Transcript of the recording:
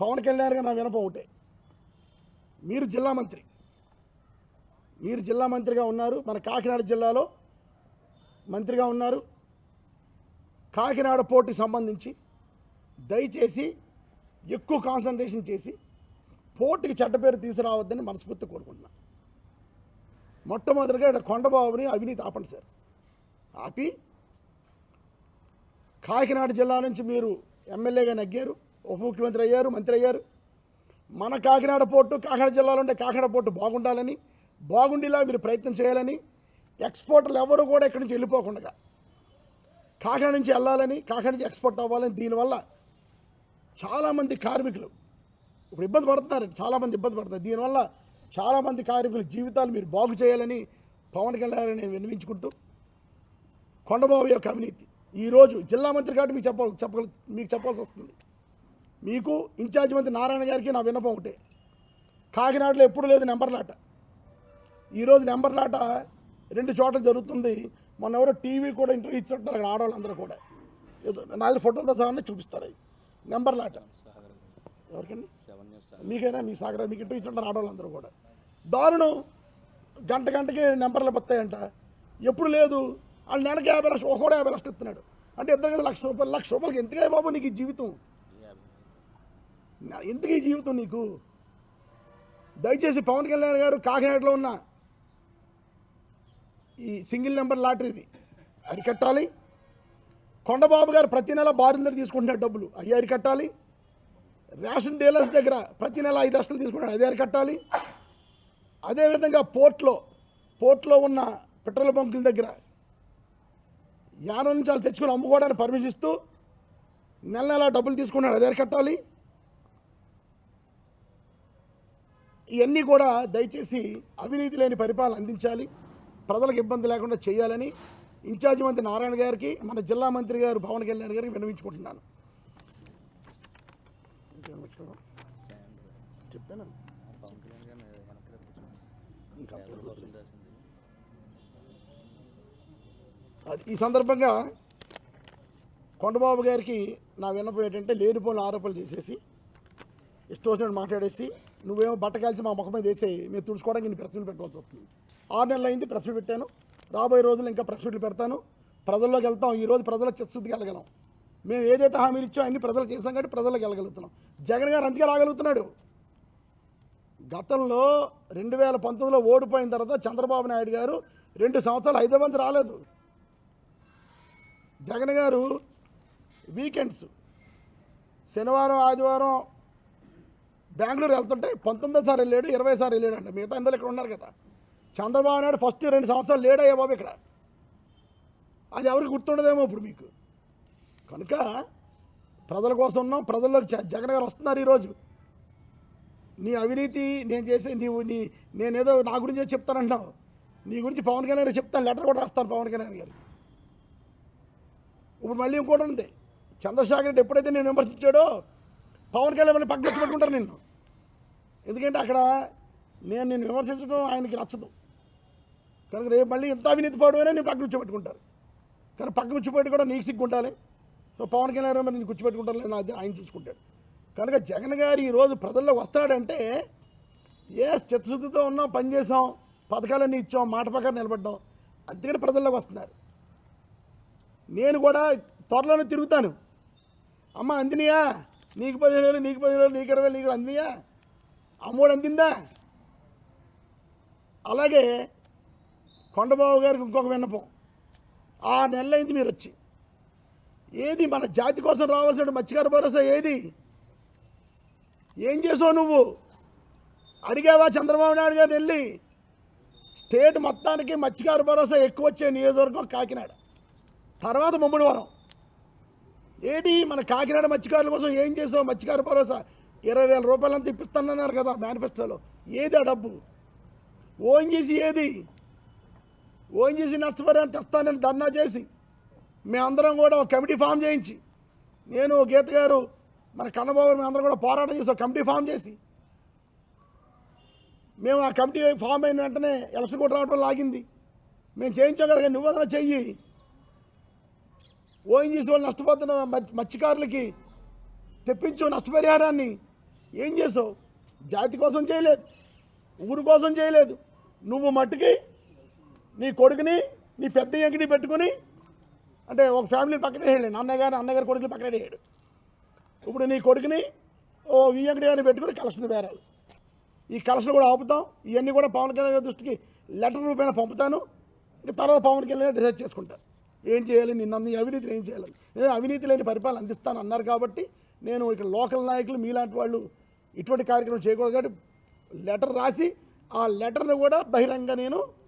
పవన్ కళ్యాణ్ గారు నా వినపం ఒకటే, మీరు జిల్లా మంత్రిగా ఉన్నారు, మన కాకినాడ జిల్లాలో మంత్రిగా ఉన్నారు. కాకినాడ పోర్టుకి సంబంధించి దయచేసి ఎక్కువ కాన్సన్ట్రేషన్ చేసి పోర్టుకి చెడ్డ పేరు తీసుకురావద్దని మనస్ఫూర్తి కోరుకుంటున్నా. మొట్టమొదటిగా ఇక్కడ కొండబాబుని అవినీతి ఆపండి సార్. ఆపి కాకినాడ జిల్లా నుంచి మీరు ఎమ్మెల్యేగా నగ్గారు, ఉప ముఖ్యమంత్రి అయ్యారు, మంత్రి అయ్యారు. మన కాకినాడ పోర్టు, కాకినాడ జిల్లాలో ఉండే కాకినాడ పోర్టు బాగుండాలని, బాగుండేలా మీరు ప్రయత్నం చేయాలని, ఎక్స్పోర్టర్లు ఎవరు కూడా ఇక్కడి నుంచి వెళ్ళిపోకుండా కాకినాడ నుంచి వెళ్ళాలని, కాకినాడ నుంచి ఎక్స్పోర్ట్ అవ్వాలని, దీనివల్ల చాలామంది కార్మికులు ఇప్పుడు ఇబ్బంది పడుతున్నారు, చాలామంది ఇబ్బంది పడుతున్నారు. దీనివల్ల చాలామంది కార్మికుల జీవితాలు మీరు బాగు చేయాలని పవన్ కళ్యాణ్ నేను విన్నవించుకుంటూ, కొండబాబు యొక్క అవినీతి ఈరోజు జిల్లా మంత్రి కాబట్టి మీకు చెప్పాల్సి వస్తుంది. మీకు ఇన్ఛార్జ్ మంత్రి నారాయణ గారికి నా విన్నపం ఒకటే, కాకినాడలో ఎప్పుడు లేదు నెంబర్లాట. ఈరోజు నెంబర్లాట 2 చోట్ల జరుగుతుంది. మొన్న ఎవరో టీవీ కూడా ఇంటర్వ్యూ ఇచ్చుంటారు, అక్కడ ఆడవాళ్ళందరూ కూడా ఏదో నాలుగు ఫోటోలతో సహా చూపిస్తారు. అవి నెంబర్లాట ఎవరికండి, మీకైనా మీ సాగర మీకు ఇంటర్వ్యూ ఇచ్చుంటారు ఆడవాళ్ళందరూ కూడా. దారుణం, గంటకి నెంబర్లు వస్తాయంట, ఎప్పుడు లేదు. వాళ్ళు నెలకి 50 లక్షలు, ఒకడు 50 లక్షలు ఇస్తున్నాడు అంటే ఇద్దరు కదా లక్ష రూపాయలకి ఎందుకే బాబు నీకు ఈ జీవితం, ఎందుకు ఈ జీవితం నీకు? దయచేసి పవన్ కళ్యాణ్ గారు కాకినాడలో ఉన్న ఈ సింగిల్ నెంబర్ లాటరీది అరికట్టాలి. కొండబాబు గారు ప్రతి నెల బారుల దగ్గర తీసుకుంటున్నాడు డబ్బులు, అవి అరికట్టాలి. రేషన్ డీలర్స్ దగ్గర ప్రతి నెల 5 లక్షలు తీసుకుంటాడు, అది అరికట్టాలి. అదేవిధంగా పోర్ట్లో ఉన్న పెట్రోల్ బంకుల దగ్గర యానం నుంచి వాళ్ళు తెచ్చుకొని అమ్ముకోవడానికి పర్మిషన్ ఇస్తూ నెల డబ్బులు తీసుకున్నాడు, అది అరికట్టాలి. ఇవన్నీ కూడా దయచేసి అవినీతి లేని పరిపాలన అందించాలి, ప్రజలకు ఇబ్బంది లేకుండా చేయాలని ఇన్ఛార్జ్ మంత్రి నారాయణ గారికి, మన జిల్లా మంత్రి గారు పవన్ కళ్యాణ్ గారికి విన్నవించుకుంటున్నాను. చెప్పాను ఈ సందర్భంగా కొండబాబు గారికి నా విన్నపం ఏంటంటే, లేనిపోయిన ఆరోపణలు చేసేసి ఇష్టం వచ్చినట్టు మాట్లాడేసి నువ్వేమో బట్ట కాల్చి మా ముఖం మీద వేసేయి, మేము తుడుచుకోవడానికి నేను ప్రెస్ మీట్ పెట్టవలసి వస్తుంది. 6 నెలలు అయింది ప్రెస్ మీట్ పెట్టాను, రాబోయే రోజుల్లో ఇంకా ప్రెస్ మీట్లు పెడతాను, ప్రజల్లోకి వెళ్తాం. ఈరోజు ప్రజల చిత్తశుద్ధికి వెళ్ళగలం. మేము ఏదైతే హామీలు ఇచ్చామో అన్ని ప్రజలు చేసాం కాబట్టి ప్రజలకు వెళ్ళగలుగుతున్నాం. జగన్ గారు అందుకే రాగలుగుతున్నాడు. గతంలో 2019లో ఓడిపోయిన తర్వాత చంద్రబాబు నాయుడు గారు 2 సంవత్సరాలు హైదరాబాద్ రాలేదు. జగన్ గారు వీకెండ్స్ శనివారం ఆదివారం బెంగళూరు వెళ్తుంటే 19 సార్లు వెళ్ళాడు, 20 సార్లు వెళ్ళాడు అంట. మిగతా అందరూ ఇక్కడ ఉన్నారు కదా. చంద్రబాబు నాయుడు ఫస్ట్ 2 సంవత్సరాలు లేడయ్యా బాబు ఇక్కడ, అది ఎవరికి గుర్తుండదేమో ఇప్పుడు మీకు. కనుక ప్రజల కోసం ఉన్నాం, ప్రజల్లోకి జగన్ గారు వస్తున్నారు. ఈరోజు నీ అవినీతి నేను చేసే నేనేదో నా గురించి చెప్తానంటున్నావు, నీ గురించి పవన్ కళ్యాణ్ గారు చెప్తాను, లెటర్ కూడా రాస్తాను పవన్ కళ్యాణ్ గారు. ఇప్పుడు మళ్ళీ ఇంకోటి ఉంది, చంద్రశేఖర్ రెడ్డి ఎప్పుడైతే నేను విమర్శించాడో పవన్ కళ్యాణ్ మళ్ళీ పక్కన పెట్టుకుంటారు నిన్ను. ఎందుకంటే అక్కడ నిన్ను విమర్శించడం ఆయనకి నచ్చదు. కనుక రేపు మళ్ళీ ఎంత అవినీతి పడమైనా నేను పక్కన కూర్చోబెట్టుకుంటారు. కానీ పక్కన కూర్చోబెట్టి కూడా నీకు సిగ్గు ఉండాలి. సో పవన్ కళ్యాణ్ గారు నేను కూర్చోబెట్టుకుంటారు లేదు, అది ఆయన చూసుకుంటాడు. కనుక జగన్ గారు ఈరోజు ప్రజల్లోకి వస్తాడంటే చిత్తశుద్ధితో ఉన్నాం, పనిచేసాం, పథకాలన్నీ ఇచ్చాం, మాట ప్రకారం నిలబడ్డాం, అందుకని ప్రజల్లోకి వస్తున్నారు. నేను కూడా త్వరలోనే తిరుగుతాను. అమ్మ అందినయా, నీకు 15,000, నీకు 10,000, నీకు 20,000, నీకు అందినయా, అమ్మోడు అందిందా? అలాగే కొండబాబు గారికి ఇంకొక విన్నపం, 6 నెలలు అయింది మీరు వచ్చి, ఏది మన జాతి కోసం రావాల్సిన మత్స్యకార భరోసా ఏది, ఏం చేసావు నువ్వు? అడిగావా చంద్రబాబు నాయుడు గారిని వెళ్ళి? స్టేట్ మొత్తానికి మత్స్యకార భరోసా ఎక్కువ వచ్చే నియోజకవర్గం కాకినాడ, తర్వాత ముమ్మడివరం. ఏది మన కాకినాడ మత్స్యకారుల కోసం ఏం చేసావు? మత్స్యకార భరోసా 20,000 రూపాయలంతా ఇప్పిస్తానన్నారు కదా మేనిఫెస్టోలో, ఏది ఆ డబ్బు? ఓఎన్జీసీ ఏది? ఓఎన్జీసీ నష్టపరిహారం తెస్తానని ధర్నా చేసి మేమందరం కూడా ఒక కమిటీ ఫామ్ చేయించి, నేను గీత గారు మన కన్నబాబు మేమందరం కూడా పోరాటం చేసి ఒక కమిటీ ఫామ్ చేసి, మేము ఆ కమిటీ ఫామ్ అయిన వెంటనే ఎలక్షన్ కూడా రావడం లాగింది. మేము చేయించాం కదా, నువ్వు ఏదైనా చెయ్యి. ఓఎన్జీసీ వాళ్ళు నష్టపోతున్న మత్స్యకారులకి తెప్పించు నష్టపరిహారాన్ని, ఏం చేసావు? జాతి కోసం చేయలేదు, ఊరు కోసం చేయలేదు. నువ్వు మట్టుకి నీ కొడుకుని నీ పెద్ద ఎంకిని పెట్టుకుని, అంటే ఒక ఫ్యామిలీని పక్కనే వేయలేదు, అన్నగారి కొడుకుని పక్కనే వేయడు. ఇప్పుడు నీ కొడుకుని ఈ ఎంకటి గారిని పెట్టుకుని కలెక్షన్ బేరాలు. ఈ కలెక్షన్ కూడా ఆపుతాం. ఇవన్నీ కూడా పవన్ కళ్యాణ్ గారి దృష్టికి లెటర్ రూపేణ పంపుతాను. ఇంకా తర్వాత పవన్ కళ్యాణ్ డిసైడ్ చేసుకుంటాను ఏం చేయాలి, నిన్న అవినీతిని ఏం చేయాలి. నేను అవినీతి లేని పరిపాలన అందిస్తాను అన్నారు కాబట్టి నేను ఇక్కడ లోకల్ నాయకులు మీలాంటి వాళ్ళు ఇటువంటి కార్యక్రమం చేయకూడదు కాబట్టి లెటర్ రాసి ఆ లెటర్ను కూడా బహిరంగ నేను